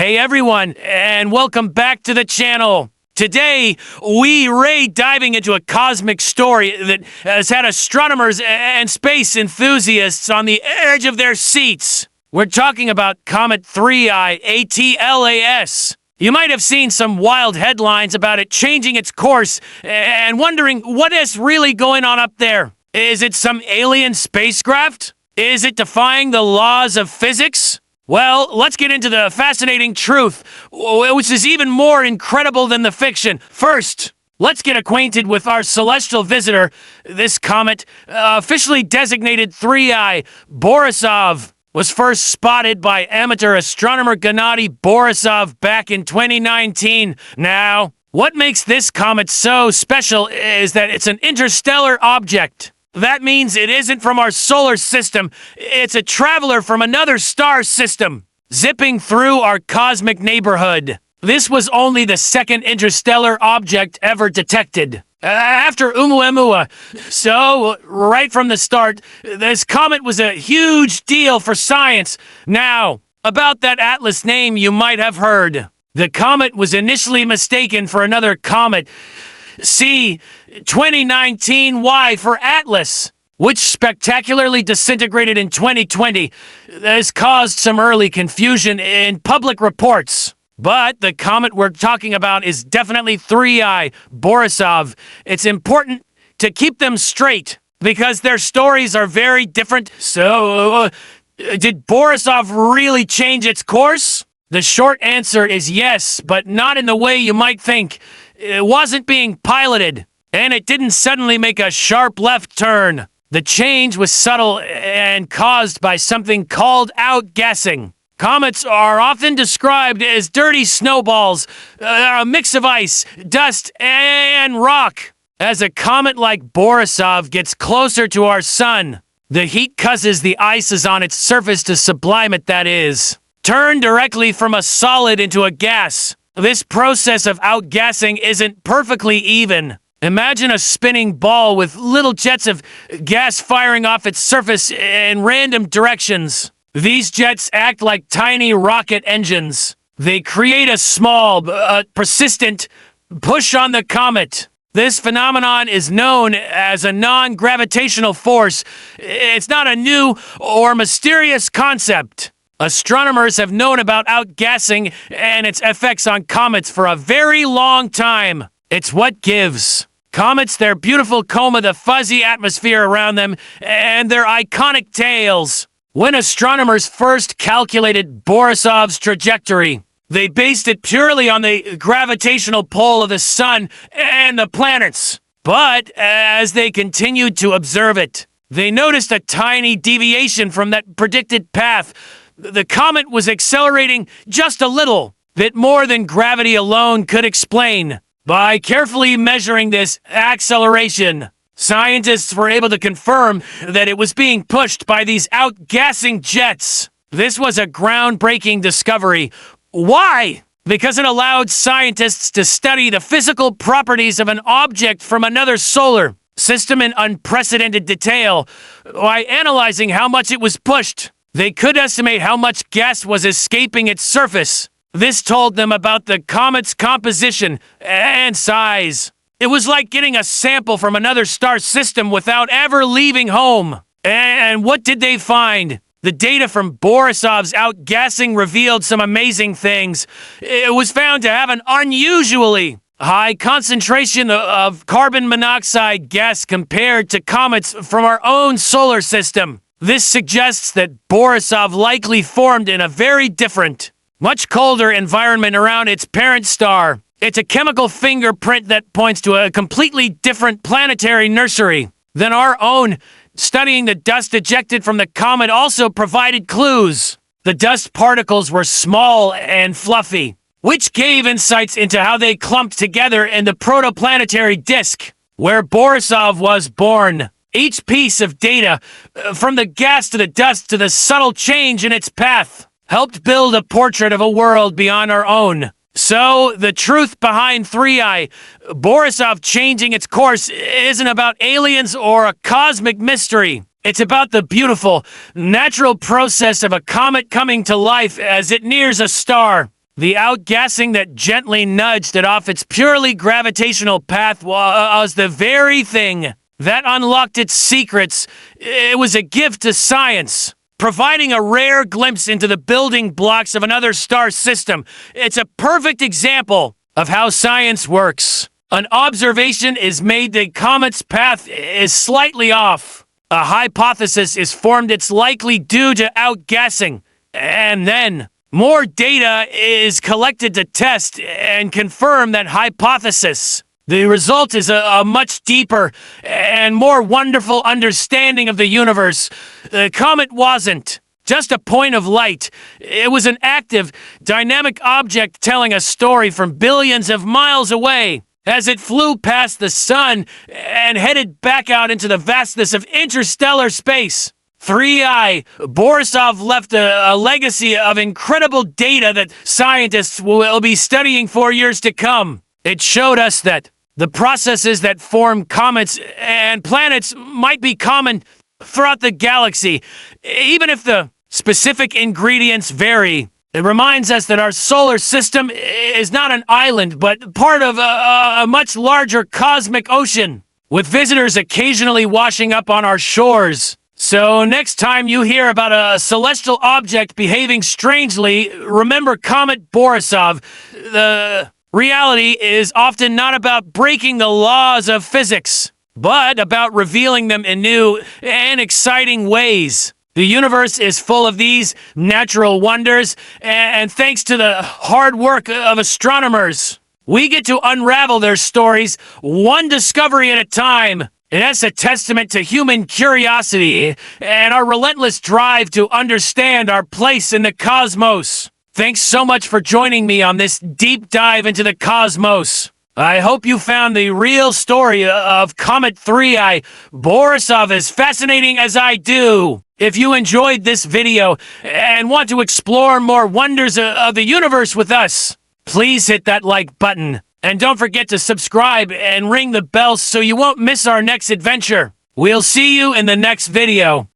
Hey everyone, and welcome back to the channel. Today, we're diving into a cosmic story that has had astronomers and space enthusiasts on the edge of their seats. We're talking about Comet 3I ATLAS. You might have seen some wild headlines about it changing its course and wondering what is really going on up there. Is it some alien spacecraft? Is it defying the laws of physics? Well, let's get into the fascinating truth, which is even more incredible than the fiction. First, let's get acquainted with our celestial visitor. This comet, officially designated 3I Borisov, was first spotted by amateur astronomer Gennady Borisov back in 2019. Now, what makes this comet so special is that it's an interstellar object. That means it isn't from our solar system. It's a traveler from another star system, zipping through our cosmic neighborhood. This was only the second interstellar object ever detected, after Oumuamua. So, right from the start, this comet was a huge deal for science. Now, about that Atlas name you might have heard. The comet was initially mistaken for another comet. See 2019Y for Atlas, which spectacularly disintegrated in 2020. This caused some early confusion in public reports. But the comet we're talking about is definitely 3I Borisov. It's important to keep them straight because their stories are very different. So, did Borisov really change its course? The short answer is yes, but not in the way you might think. It wasn't being piloted, and it didn't suddenly make a sharp left turn. The change was subtle and caused by something called outgassing. Comets are often described as dirty snowballs, a mix of ice, dust, and rock. As a comet like Borisov gets closer to our sun, the heat causes the ices on its surface to sublime it, that is. Turn directly from a solid into a gas. This process of outgassing isn't perfectly even. Imagine a spinning ball with little jets of gas firing off its surface in random directions. These jets act like tiny rocket engines. They create a small, persistent push on the comet. This phenomenon is known as a non-gravitational force. It's not a new or mysterious concept. Astronomers have known about outgassing and its effects on comets for a very long time. It's what gives comets their beautiful coma, the fuzzy atmosphere around them, and their iconic tails. When astronomers first calculated Borisov's trajectory, they based it purely on the gravitational pull of the sun and the planets. But as they continued to observe it, they noticed a tiny deviation from that predicted path. The comet was accelerating just a little bit more than gravity alone could explain. By carefully measuring this acceleration, scientists were able to confirm that it was being pushed by these outgassing jets. This was a groundbreaking discovery. Why? Because it allowed scientists to study the physical properties of an object from another solar system in unprecedented detail. By analyzing how much it was pushed, they could estimate how much gas was escaping its surface. This told them about the comet's composition and size. It was like getting a sample from another star system without ever leaving home. And what did they find? The data from Borisov's outgassing revealed some amazing things. It was found to have an unusually high concentration of carbon monoxide gas compared to comets from our own solar system. This suggests that Borisov likely formed in a very different, much colder environment around its parent star. It's a chemical fingerprint that points to a completely different planetary nursery than our own. Studying the dust ejected from the comet also provided clues. The dust particles were small and fluffy, which gave insights into how they clumped together in the protoplanetary disk, where Borisov was born. Each piece of data, from the gas to the dust to the subtle change in its path, helped build a portrait of a world beyond our own. So, the truth behind 3I, Borisov changing its course, isn't about aliens or a cosmic mystery. It's about the beautiful, natural process of a comet coming to life as it nears a star. The outgassing that gently nudged it off its purely gravitational path was the very thing that unlocked its secrets. It was a gift to science, providing a rare glimpse into the building blocks of another star system. It's a perfect example of how science works. An observation is made that Comet's path is slightly off. A hypothesis is formed it's likely due to outgassing. And then more data is collected to test and confirm that hypothesis. The result is a much deeper and more wonderful understanding of the universe. The comet wasn't just a point of light. It was an active, dynamic object telling a story from billions of miles away. As it flew past the sun and headed back out into the vastness of interstellar space, 3I, Borisov left a legacy of incredible data that scientists will be studying for years to come. It showed us that the processes that form comets and planets might be common throughout the galaxy, even if the specific ingredients vary. It reminds us that our solar system is not an island, but part of a much larger cosmic ocean, with visitors occasionally washing up on our shores. So next time you hear about a celestial object behaving strangely, remember Comet Borisov. The reality is often not about breaking the laws of physics, but about revealing them in new and exciting ways. The universe is full of these natural wonders, and thanks to the hard work of astronomers, we get to unravel their stories one discovery at a time. And that's a testament to human curiosity and our relentless drive to understand our place in the cosmos. Thanks so much for joining me on this deep dive into the cosmos. I hope you found the real story of Comet 3I Borisov as fascinating as I do. If you enjoyed this video and want to explore more wonders of the universe with us, please hit that like button. And don't forget to subscribe and ring the bell so you won't miss our next adventure. We'll see you in the next video.